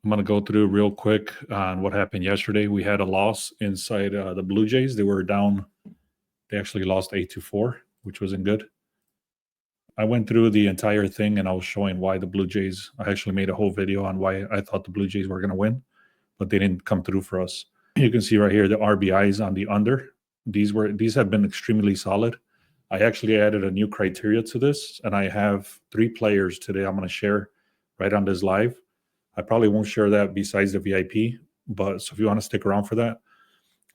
I'm going to go through real quick on what happened yesterday. We had a loss inside the Blue Jays. They were down. They actually lost 8-4, which wasn't good. I went through the entire thing and I was showing why the Blue Jays. I actually made a whole video on why I thought the Blue Jays were going to win, but they didn't come through for us. You can see right here the RBIs on the under. These have been extremely solid. I actually added a new criteria to this, and I have 3 players today I'm going to share right on this live. I probably won't share that besides the VIP, but so if you want to stick around for that,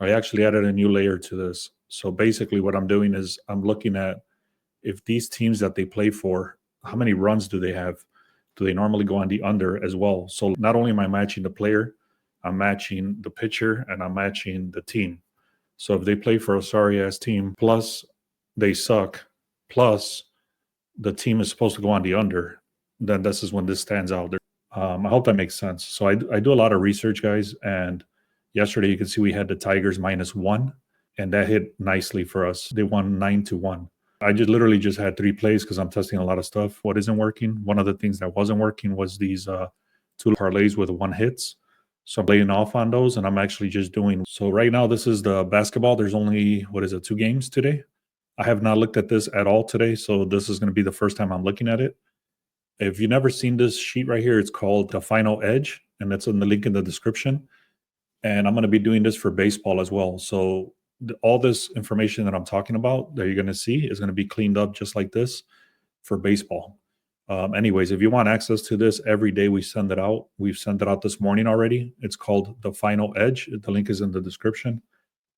I actually added a new layer to this. So basically what I'm doing is I'm looking at if these teams that they play for, how many runs do they have? Do they normally go on the under as well? So not only am I matching the player, I'm matching the pitcher and I'm matching the team. So if they play for a sorry ass team, plus they suck, plus the team is supposed to go on the under, then this is when this stands out. I hope that makes sense. So I do a lot of research, guys. And yesterday you can see we had the Tigers -1, and that hit nicely for us. They won 9-1. I literally just had 3 plays because I'm testing a lot of stuff. What isn't working? One of the things that wasn't working was these 2 parlays with 1 hits. So I'm laying off on those, and I'm actually just doing. So right now, this is the basketball. There's only, 2 games today? I have not looked at this at all today, so this is going to be the first time I'm looking at it. If you've never seen this sheet right here, it's called The Final Edge, and it's in the link in the description. And I'm going to be doing this for baseball as well. So all this information that I'm talking about that you're going to see is going to be cleaned up just like this for baseball. Anyways, if you want access to this every day, we send it out. We've sent it out this morning already. It's called The Final Edge. The link is in the description.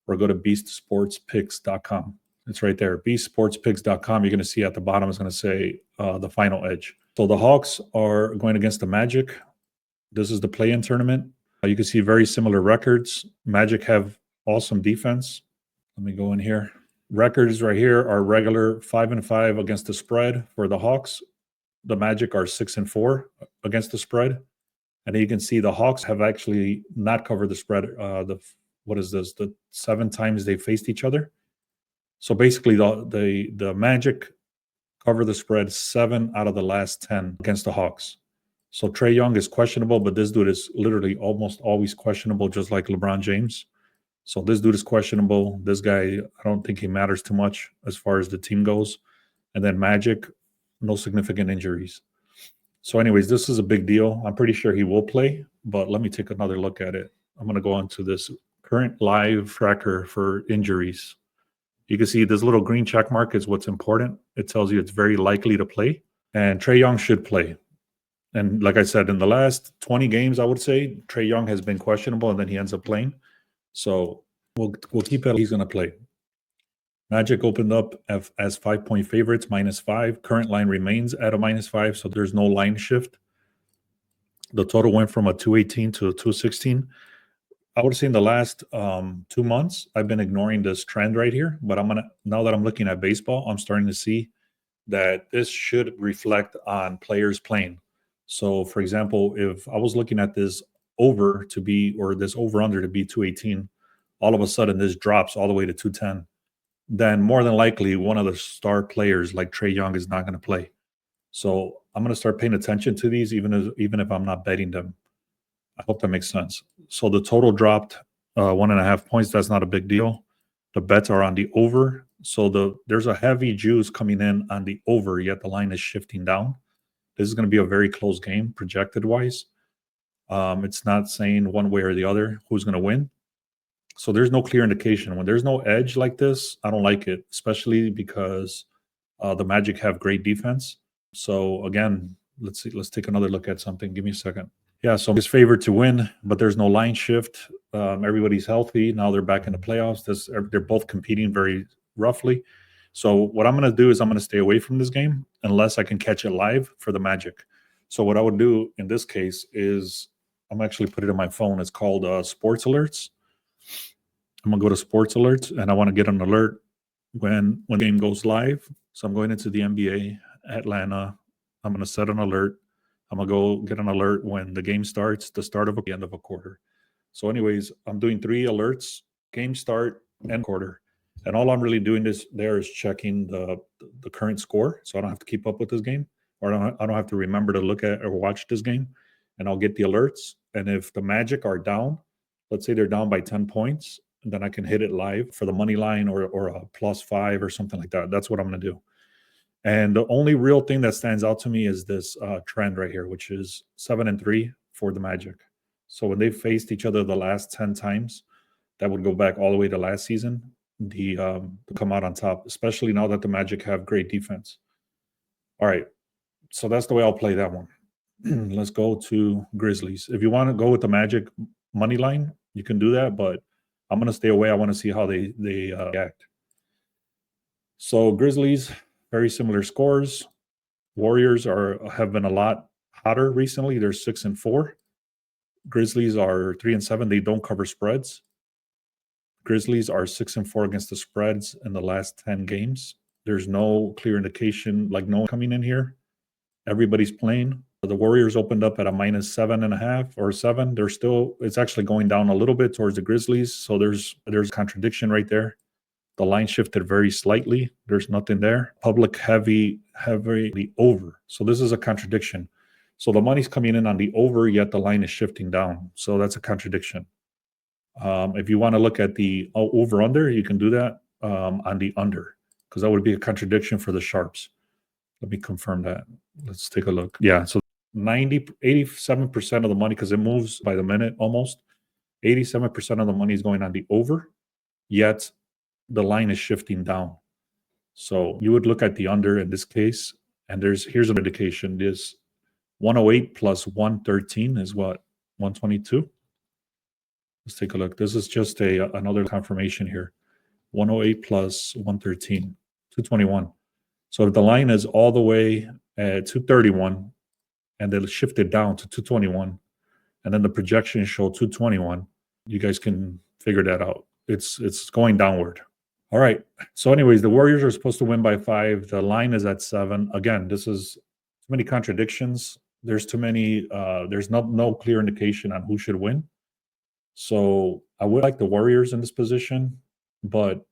Or go to beastsportspicks.com. It's right there, beastsportspicks.com. You're going to see at the bottom is going to say The Final Edge. So the Hawks are going against the Magic. This is the play-in tournament. You can see very similar records. Magic have awesome defense. Let me go in here. Records right here are regular 5-5 against the spread for the Hawks. The Magic are 6-4 against the spread. And you can see the Hawks have actually not covered the spread. The 7 times they faced each other. So basically the Magic cover the spread 7 out of the last 10 against the Hawks. So Trae Young is questionable, but this dude is literally almost always questionable, just like LeBron James. So this dude is questionable. This guy, I don't think he matters too much as far as the team goes. And then Magic, no significant injuries. So anyways, this is a big deal. I'm pretty sure he will play, but let me take another look at it. I'm going to go into this current live tracker for injuries. You can see this little green check mark is what's important. It tells you it's very likely to play. And Trae Young should play. And like I said, in the last 20 games, I would say Trae Young has been questionable, and then he ends up playing. So we'll keep it. He's going to play. Magic opened up as 5-point favorites, -5. Current line remains at a -5, so there's no line shift. The total went from a 218 to a 216. I would say in the last 2 months, I've been ignoring this trend right here. But now that I'm looking at baseball, I'm starting to see that this should reflect on players playing. So, for example, if I was looking at this over to be, or this over under to be 218, all of a sudden this drops all the way to 210, then more than likely one of the star players like Trae Young is not going to play. So I'm going to start paying attention to these, even if I'm not betting them. I hope that makes sense. So the total dropped 1.5 points. That's not a big deal. The bets are on the over. So there's a heavy juice coming in on the over, yet the line is shifting down. This is going to be a very close game, projected-wise. It's not saying one way or the other who's going to win. So there's no clear indication. When there's no edge like this, I don't like it, especially because the Magic have great defense. So again, let's see. Let's take another look at something. Give me a second. Yeah, so it's favored to win, but there's no line shift. Everybody's healthy. Now they're back in the playoffs. They're both competing very roughly. So what I'm going to do is I'm going to stay away from this game unless I can catch it live for the Magic. So what I would do in this case is I'm actually put it in my phone. It's called Sports Alerts. I'm going to go to Sports Alerts, and I want to get an alert when the game goes live. So I'm going into the NBA, Atlanta. I'm going to set an alert. I'm going to go get an alert when the game starts, the start of the end of a quarter. So anyways, I'm doing 3 alerts, game start and quarter. And all I'm really doing is checking the current score. So I don't have to keep up with this game, or I don't have to remember to look at or watch this game. And I'll get the alerts. And if the Magic are down, let's say they're down by 10 points, then I can hit it live for the money line or a +5 or something like that. That's what I'm going to do. And the only real thing that stands out to me is this trend right here, which is 7-3 for the Magic. So when they faced each other the last 10 times, that would go back all the way to last season, the come out on top, especially now that the Magic have great defense. All right. So that's the way I'll play that one. Let's go to Grizzlies. If you want to go with the Magic money line, you can do that, but I'm going to stay away. I want to see how they act. So Grizzlies, very similar scores. Warriors have been a lot hotter recently. They're 6-4. Grizzlies are 3-7. They don't cover spreads. Grizzlies are 6-4 against the spreads in the last 10 games. There's no clear indication, like no one coming in here. Everybody's playing. The Warriors opened up at a -7.5 or 7. It's actually going down a little bit towards the Grizzlies. So there's contradiction right there. The line shifted very slightly. There's nothing there. Public heavily over. So this is a contradiction. So the money's coming in on the over, yet the line is shifting down. So that's a contradiction. If you want to look at the over-under, you can do that on the under, because that would be a contradiction for the sharps. Let me confirm that. Let's take a look. Yeah, so 87% of the money, because it moves by the minute almost, 87% of the money is going on the over, yet the line is shifting down. So you would look at the under in this case, and here's an indication. This 108 plus 113 is what? 122? Let's take a look. This is just another confirmation here. 108 plus 113, 221. So if the line is all the way at 231 and then shifted down to 221, and then the projections show 221, you guys can figure that out. It's going downward. All right. So anyways, the Warriors are supposed to win by 5. The line is at 7. Again, this is too many contradictions. There's too many, there's no clear indication on who should win. So I would like the Warriors in this position, but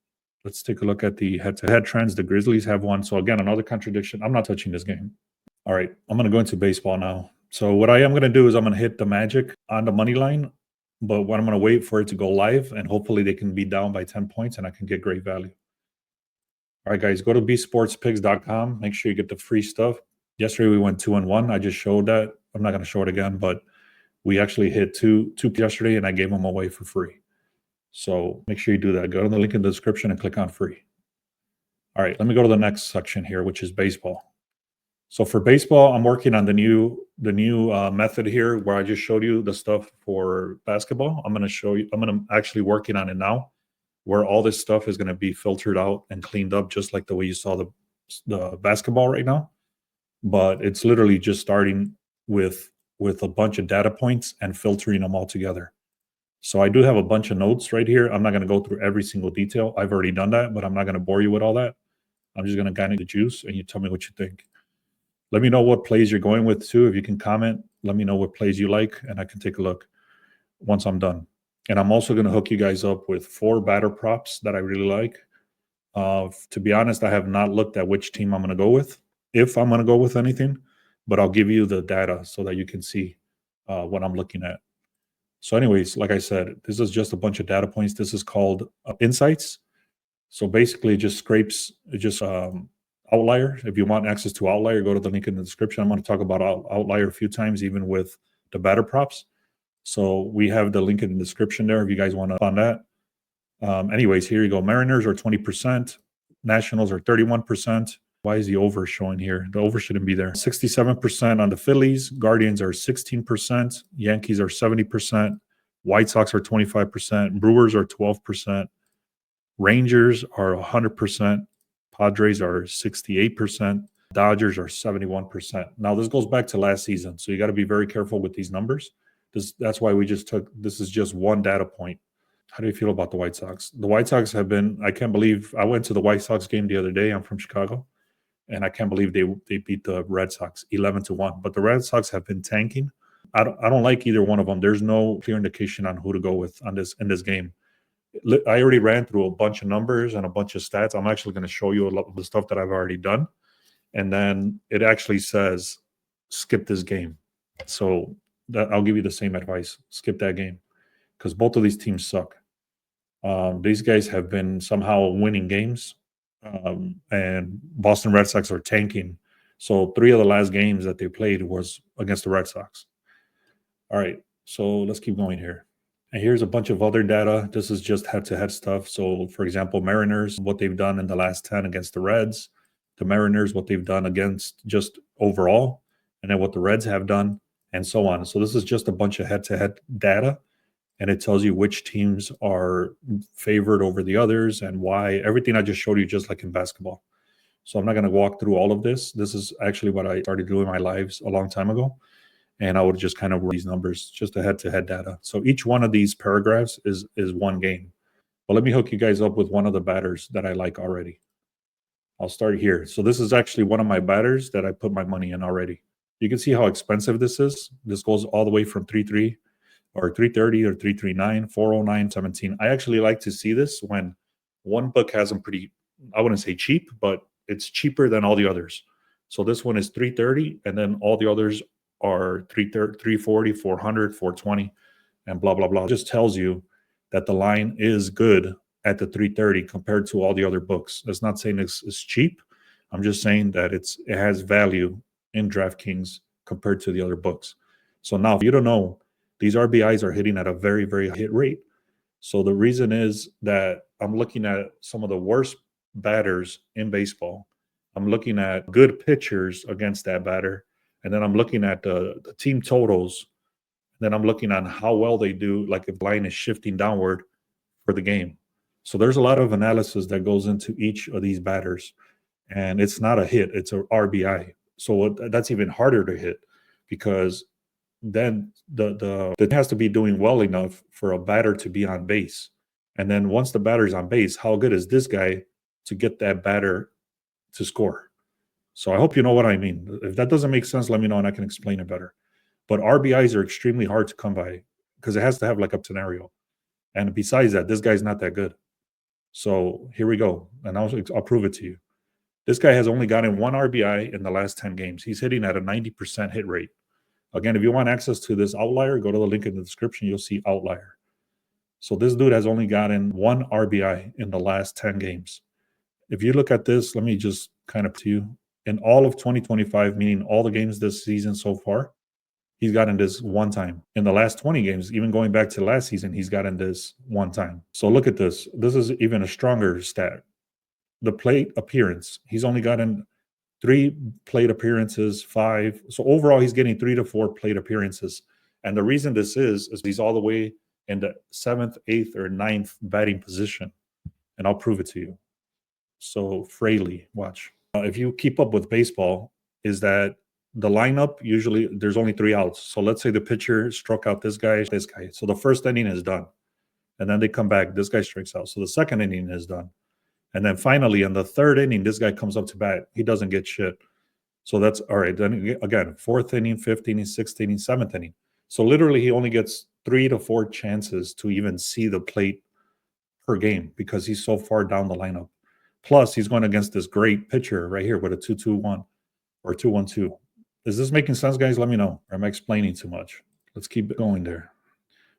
let's take a look at the head-to-head trends. The Grizzlies have won. So again, another contradiction. I'm not touching this game. All right, I'm going to go into baseball now. So what I am going to do is I'm going to hit the Magic on the money line, but what I'm going to wait for it to go live, and hopefully they can be down by 10 points and I can get great value. All right, guys, go to bsportspigs.com. Make sure you get the free stuff. Yesterday we went 2-1. I just showed that. I'm not going to show it again, but we actually hit two yesterday, and I gave them away for free. So make sure you do that. Go to the link in the description and click on free. All right, let me go to the next section here, which is baseball. So for baseball, I'm working on the new method here where I just showed you the stuff for basketball. I'm going to actually working on it now, where all this stuff is going to be filtered out and cleaned up, just like the way you saw the basketball right now. But it's literally just starting with a bunch of data points and filtering them all together. So I do have a bunch of notes right here. I'm not going to go through every single detail. I've already done that, but I'm not going to bore you with all that. I'm just going to kind of the juice, and you tell me what you think. Let me know what plays you're going with too. If you can comment, let me know what plays you like, and I can take a look once I'm done. And I'm also going to hook you guys up with 4 batter props that I really like. To be honest, I have not looked at which team I'm going to go with, if I'm going to go with anything, but I'll give you the data so that you can see what I'm looking at. So anyways, like I said, this is just a bunch of data points. This is called insights. So basically it just scrapes, outlier. If you want access to outlier, go to the link in the description. I'm going to talk about outlier a few times, even with the batter props. So we have the link in the description there if you guys want to on that. Anyways, here you go. Mariners are 20%. Nationals are 31%. Why is the over showing here? The over shouldn't be there. 67% on the Phillies. Guardians are 16%. Yankees are 70%. White Sox are 25%. Brewers are 12%. Rangers are 100%. Padres are 68%. Dodgers are 71%. Now, this goes back to last season, so you got to be very careful with these numbers. That's why this is just one data point. How do you feel about the White Sox? The White Sox have been, I can't believe, I went to the White Sox game the other day. I'm from Chicago, and I can't believe they beat the Red Sox 11-1. But the Red Sox have been tanking. I don't like either one of them. There's no clear indication on who to go with in this game. I already ran through a bunch of numbers and a bunch of stats. I'm actually going to show you a lot of the stuff that I've already done. And then it actually says, skip this game. So I'll give you the same advice. Skip that game because both of these teams suck. These guys have been somehow winning games, and Boston Red Sox are tanking. So 3 of the last games that they played was against the Red Sox. All right, so let's keep going here. And here's a bunch of other data. This is just head-to-head stuff. So, for example, Mariners, what they've done in the last 10 against the Reds. The Mariners, what they've done against just overall, and then what the Reds have done, and so on. So this is just a bunch of head-to-head data, and it tells you which teams are favored over the others and why. Everything I just showed you, just like in basketball. So I'm not going to walk through all of this. This is actually what I started doing in my lives a long time ago. And I would just kind of run these numbers, just a head-to-head data. So each one of these paragraphs is one game. But let me hook you guys up with one of the batters that I like already. I'll start here. So this is actually one of my batters that I put my money in already. You can see how expensive this is. This goes all the way from 3.3 or 3.30 or 3.39, 4.09, 17. I actually like to see this when one book has them pretty, I wouldn't say cheap, but it's cheaper than all the others. So this one is 3.30, and then all the others are 340, 400, 420, and blah, blah, blah. It just tells you that the line is good at the 3.30 compared to all the other books. That's not saying it's cheap. I'm just saying that it has value in DraftKings compared to the other books. So now, if you don't know, these RBIs are hitting at a very, very hit rate. So the reason is that I'm looking at some of the worst batters in baseball. I'm looking at good pitchers against that batter. And then I'm looking at the team totals. Then I'm looking on how well they do, like if the line is shifting downward for the game. So there's a lot of analysis that goes into each of these batters. And it's not a hit, it's a RBI. So that's even harder to hit because then it has to be doing well enough for a batter to be on base. And then once the batter's on base, how good is this guy to get that batter to score? So I hope you know what I mean. If that doesn't make sense, let me know and I can explain it better. But RBIs are extremely hard to come by because it has to have like a scenario. And besides that, this guy's not that good. So here we go. And I'll prove it to you. This guy has only gotten 1 RBI in the last 10 games. He's hitting at a 90% hit rate. Again, if you want access to this outlier, go to the link in the description. You'll see outlier. So this dude has only gotten 1 RBI in the last 10 games. If you look at this, let me just kind of to you. In all of 2025, meaning all the games this season so far, he's gotten this 1 time. In the last 20 games, even going back to last season, he's gotten this 1 time. So look at this. This is even a stronger stat. The plate appearance. He's only gotten 3 plate appearances, 5. So overall, he's getting 3 to 4 plate appearances. And the reason this is he's all the way in the 7th, 8th, or 9th batting position. And I'll prove it to you. So Fraley, watch. If you keep up with baseball, is that the lineup, usually there's only 3 outs. So let's say the pitcher struck out this guy. So the first inning is done. And then they come back. This guy strikes out. So the second inning is done. And then finally, in the 3rd inning, this guy comes up to bat. He doesn't get shit. So that's all right. Then again, 4th inning, 5th inning, 6th inning, 7th inning. So literally, he only gets 3 to 4 chances to even see the plate per game because he's so far down the lineup. Plus, he's going against this great pitcher right here with a 2-2-1 or 2-1-2. Is this making sense, guys? Let me know. Or am I explaining too much? Let's keep going there.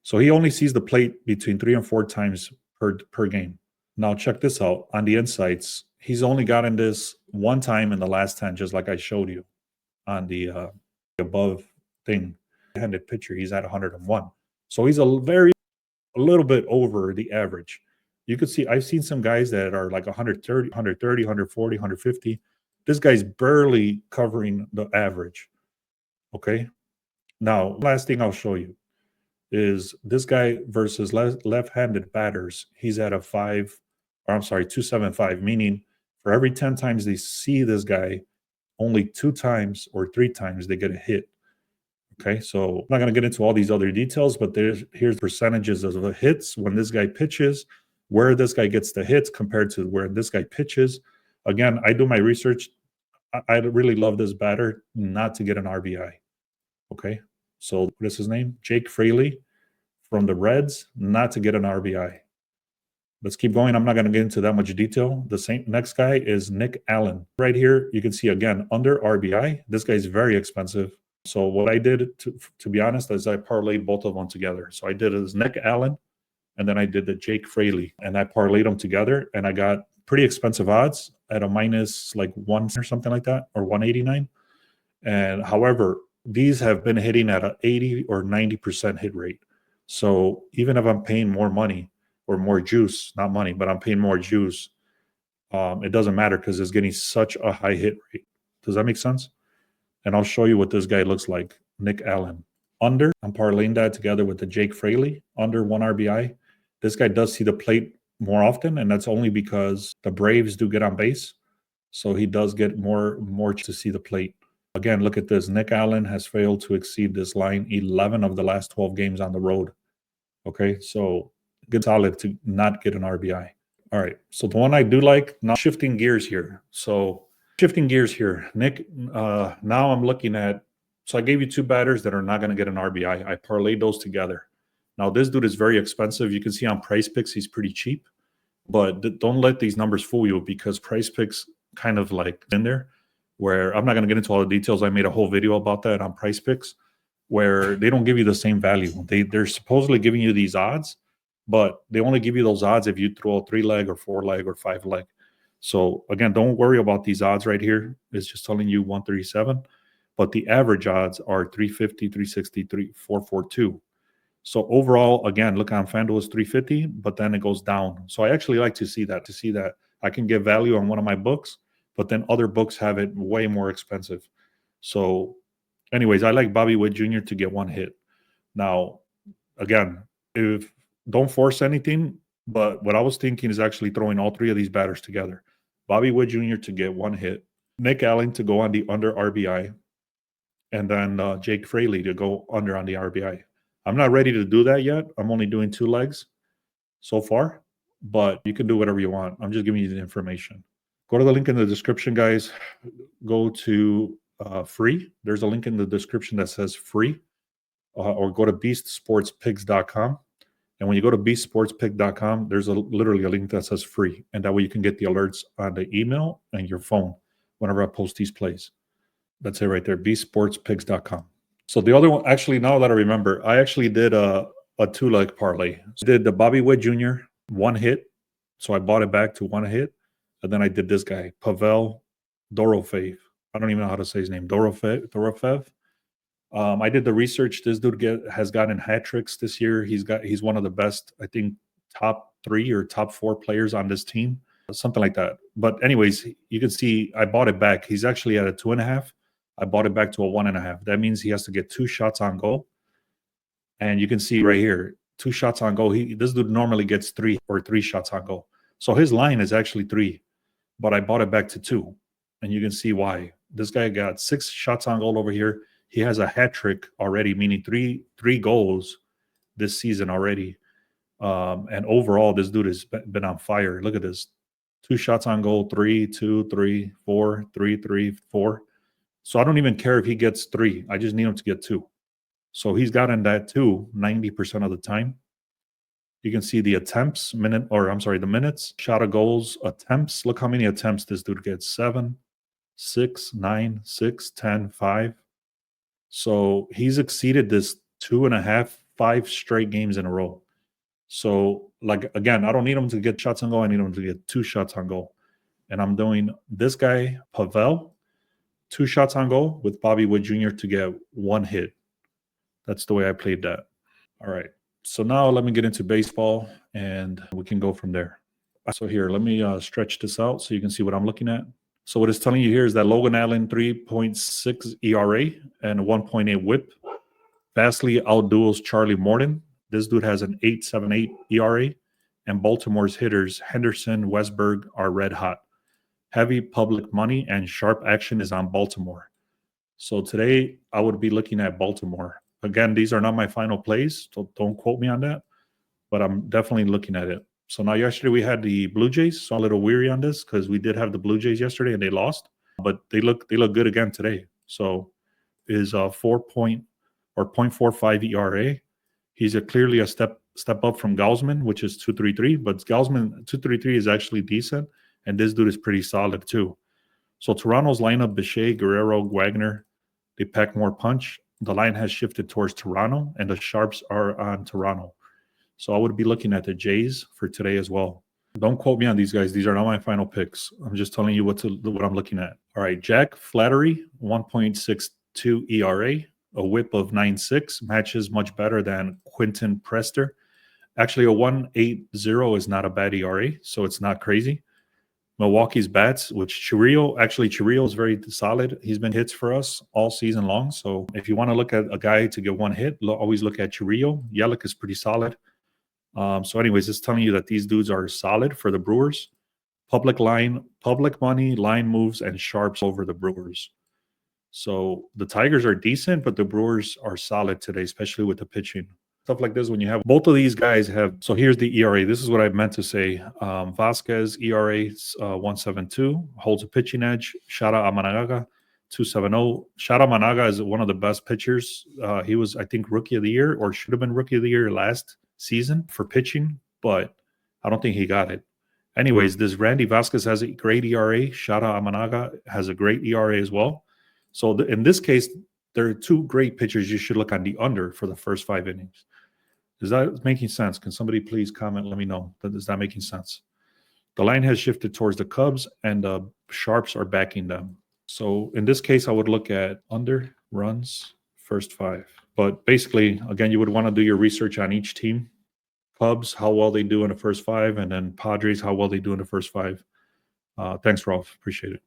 So he only sees the plate between 3 and 4 times per game. Now check this out. On the insights, he's only gotten this 1 time in the last 10, just like I showed you on the above thing. Handed pitcher, he's at 101. So he's a little bit over the average. You could see, I've seen some guys that are like 130, 140, 150. This guy's barely covering the average. Okay. Now, last thing I'll show you is this guy versus left-handed batters. He's at a 275, meaning for every 10 times they see this guy, only 2 times or 3 times they get a hit. Okay, so I'm not going to get into all these other details, but here's percentages of the hits when this guy pitches, where this guy gets the hits compared to where this guy pitches. Again, I do my research. I really love this batter not to get an RBI. Okay, so what is his name? Jake Fraley from the Reds, not to get an RBI. Let's keep going. I'm not going to get into that much detail. The next guy is Nick Allen. Right here, you can see again, under RBI. This guy's very expensive. So what I did, to be honest, is I parlayed both of them together. So I did is Nick Allen, and then I did the Jake Fraley, and I parlayed them together, and I got pretty expensive odds at a minus like 1 or something like that, or 189. And however, these have been hitting at an 80 or 90% hit rate. So even if I'm paying more money or more juice, not money, but I'm paying more juice, it doesn't matter because it's getting such a high hit rate. Does that make sense? And I'll show you what this guy looks like. Nick Allen. Under, I'm parlaying that together with the Jake Fraley, under 1 RBI. This guy does see the plate more often, and that's only because the Braves do get on base. So he does get more to see the plate. Again, look at this. Nick Allen has failed to exceed this line 11 of the last 12 games on the road. Okay, so good solid to not get an RBI. All right, so the one I do like, now shifting gears here. Nick, now I'm looking at, so I gave you 2 batters that are not going to get an RBI. I parlayed those together. Now this dude is very expensive. You can see on Price Picks, he's pretty cheap. But don't let these numbers fool you, because Price Picks kind of like in there, where I'm not going to get into all the details. I made a whole video about that on Price Picks, where they don't give you the same value. They're supposedly giving you these odds, but they only give you those odds if you throw a 3-leg or 4-leg or 5-leg. So again, don't worry about these odds right here. It's just telling you 137, but the average odds are 350, 360, 442. So overall, again, look on FanDuel is 350, but then it goes down. So I actually like to see that I can get value on one of my books, but then other books have it way more expensive. So anyways, I like Bobby Witt Jr. to get 1 hit. Now, again, if don't force anything, but what I was thinking is actually throwing all 3 of these batters together. Bobby Witt Jr. to get 1 hit, Nick Allen to go on the under RBI, and then Jake Fraley to go under on the RBI. I'm not ready to do that yet. I'm only doing 2 legs so far, but you can do whatever you want. I'm just giving you the information. Go to the link in the description, guys. Go to free. There's a link in the description that says free, or go to beastsportspigs.com. And when you go to beastsportspig.com, there's literally a link that says free. And that way you can get the alerts on the email and your phone whenever I post these plays. That's it right there, beastsportspigs.com. So the other one, actually, now that I remember, I actually did a 2-leg parlay. I did the Bobby Witt Jr. 1 hit. So I bought it back to 1 hit. And then I did this guy, Pavel Dorofeev. I don't even know how to say his name, Dorofeev. I did the research. This dude has gotten hat tricks this year. He's one of the best, I think, top 3 or top 4 players on this team, something like that. But anyways, you can see I bought it back. He's actually at a 2.5. I bought it back to a 1.5. That means he has to get 2 shots on goal. And you can see right here, 2 shots on goal. This dude normally gets 3 or 3 shots on goal. So his line is actually 3, but I bought it back to 2. And you can see why. This guy got 6 shots on goal over here. He has a hat trick already, meaning three goals this season already. And overall, this dude has been on fire. Look at this. 2 shots on goal, 3, 2, 3, 4, 3, 3, 4. So I don't even care if he gets 3. I just need him to get 2. So he's gotten that too 90% of the time. You can see the attempts, the minutes, shot of goals, attempts. Look how many attempts this dude gets. 7, 6, 9, 6, 10, 5. So he's exceeded this 2.5, 5 straight games in a row. So, like, again, I don't need him to get shots on goal. I need him to get 2 shots on goal. And I'm doing this guy, Pavel, 2 shots on goal with Bobby Witt Jr. to get 1 hit. That's the way I played that. All right. So now let me get into baseball and we can go from there. So here, let me stretch this out so you can see what I'm looking at. So what it's telling you here is that Logan Allen, 3.6 ERA and a 1.8 whip, vastly outduels Charlie Morton. This dude has an 8.78 ERA, and Baltimore's hitters, Henderson, Westberg, are red hot. Heavy public money and sharp action is on Baltimore. So today I would be looking at Baltimore. Again, these are not my final plays, so don't quote me on that, but I'm definitely looking at it. So now yesterday we had the Blue Jays, so I'm a little weary on this because we did have the Blue Jays yesterday and they lost, but they look good again today. So is 0.45 ERA. He's clearly a step up from Gausman, which is 2.33, but Gausman 2.33 is actually decent, and this dude is pretty solid too. So Toronto's lineup: Bichette, Guerrero, Wagner. They pack more punch. The line has shifted towards Toronto, and the sharps are on Toronto. So I would be looking at the Jays for today as well. Don't quote me on these guys. These are not my final picks. I'm just telling you what I'm looking at. All right, Jack Flaherty, 1.62 ERA, a whip of 9.6, matches much better than Quentin Prester. Actually, a 1.80 is not a bad ERA, so it's not crazy. Milwaukee's bats, which Chiriyo is very solid. He's been hits for us all season long. So if you want to look at a guy to get one hit, always look at Chiriyo. Yelich is pretty solid. So anyways, it's telling you that these dudes are solid for the Brewers. Public money, line moves, and sharps over the Brewers. So the Tigers are decent, but the Brewers are solid today, especially with the pitching. Stuff like this, when you have both of these guys have. So here's the ERA. This is what I meant to say. Vasquez ERA 1.72, holds a pitching edge. Shara Amanaga 2.70. Shara Amanaga is one of the best pitchers. He was, I think, Rookie of the Year, or should have been Rookie of the Year last season for pitching, but I don't think he got it. Anyways, this Randy Vasquez has a great ERA. Shara Amanaga has a great ERA as well. So in this case, there are two great pitchers. You should look on the under for the first 5 innings. Is that making sense? Can somebody please comment? Let me know. Is that making sense? The line has shifted towards the Cubs, and the sharps are backing them. So in this case, I would look at under runs first 5. But basically, again, you would want to do your research on each team. Cubs, how well they do in the first 5, and then Padres, how well they do in the first 5. Thanks, Rolf. Appreciate it.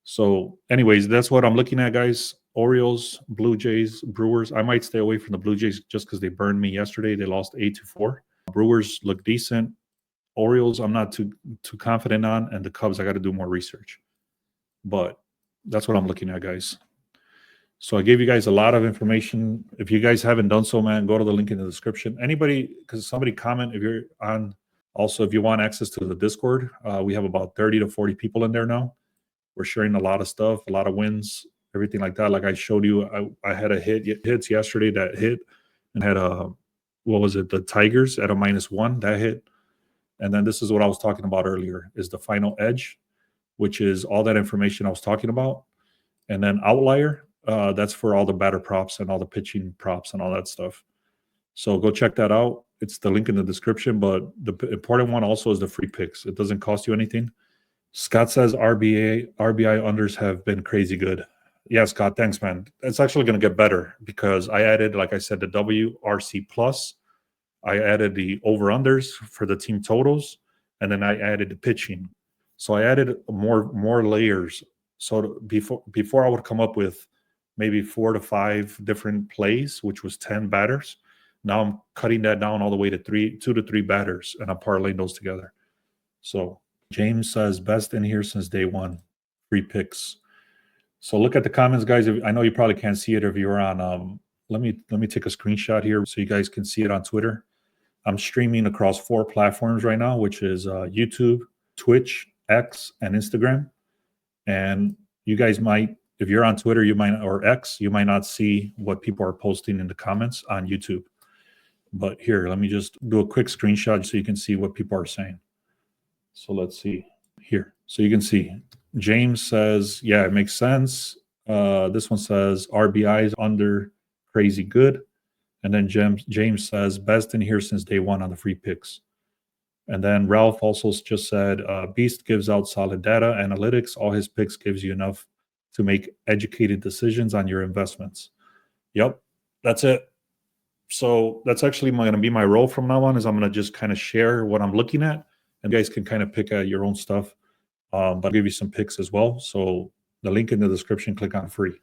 So anyways, that's what I'm looking at, guys. Orioles, Blue Jays, Brewers. I might stay away from the Blue Jays just because they burned me yesterday. They lost 8-4. Brewers look decent. Orioles, I'm not too confident on. And the Cubs, I got to do more research. But that's what I'm looking at, guys. So I gave you guys a lot of information. If you guys haven't done so, man, go to the link in the description. Anybody, because somebody comment if you're on. Also, if you want access to the Discord, we have about 30 to 40 people in there now. We're sharing a lot of stuff, a lot of wins, everything like that. Like I showed you, I had a hits yesterday that hit, and had the Tigers at a -1 that hit. And then this is what I was talking about earlier, is the final edge, which is all that information I was talking about. And then outlier, that's for all the batter props and all the pitching props and all that stuff. So go check that out. It's the link in the description, but the important one also is the free picks. It doesn't cost you anything. Scott says RBI unders have been crazy good. Yeah, Scott, thanks, man. It's actually going to get better because I added, like I said, the WRC plus. I added the over-unders for the team totals, and then I added the pitching. So I added more layers. So before I would come up with maybe 4 to 5 different plays, which was 10 batters. Now I'm cutting that down all the way to 2 to 3 batters, and I'm parlaying those together. So James says, best in here since day one. Free picks. So look at the comments, guys. I know you probably can't see it if you're on. Let me take a screenshot here so you guys can see it on Twitter. I'm streaming across 4 platforms right now, which is YouTube, Twitch, X, and Instagram. And you guys might, if you're on Twitter, or X, you might not see what people are posting in the comments on YouTube. But here, let me just do a quick screenshot so you can see what people are saying. So let's see here. So you can see James says, yeah, it makes sense. This one says RBIs under crazy good. And then James says best in here since day one on the free picks. And then Ralph also just said Beast gives out solid data analytics. All his picks gives you enough to make educated decisions on your investments. Yep, that's it. So that's actually going to be my role from now on, is I'm going to just kind of share what I'm looking at, and you guys can kind of pick at your own stuff. But I'll give you some picks as well. So the link in the description, click on free.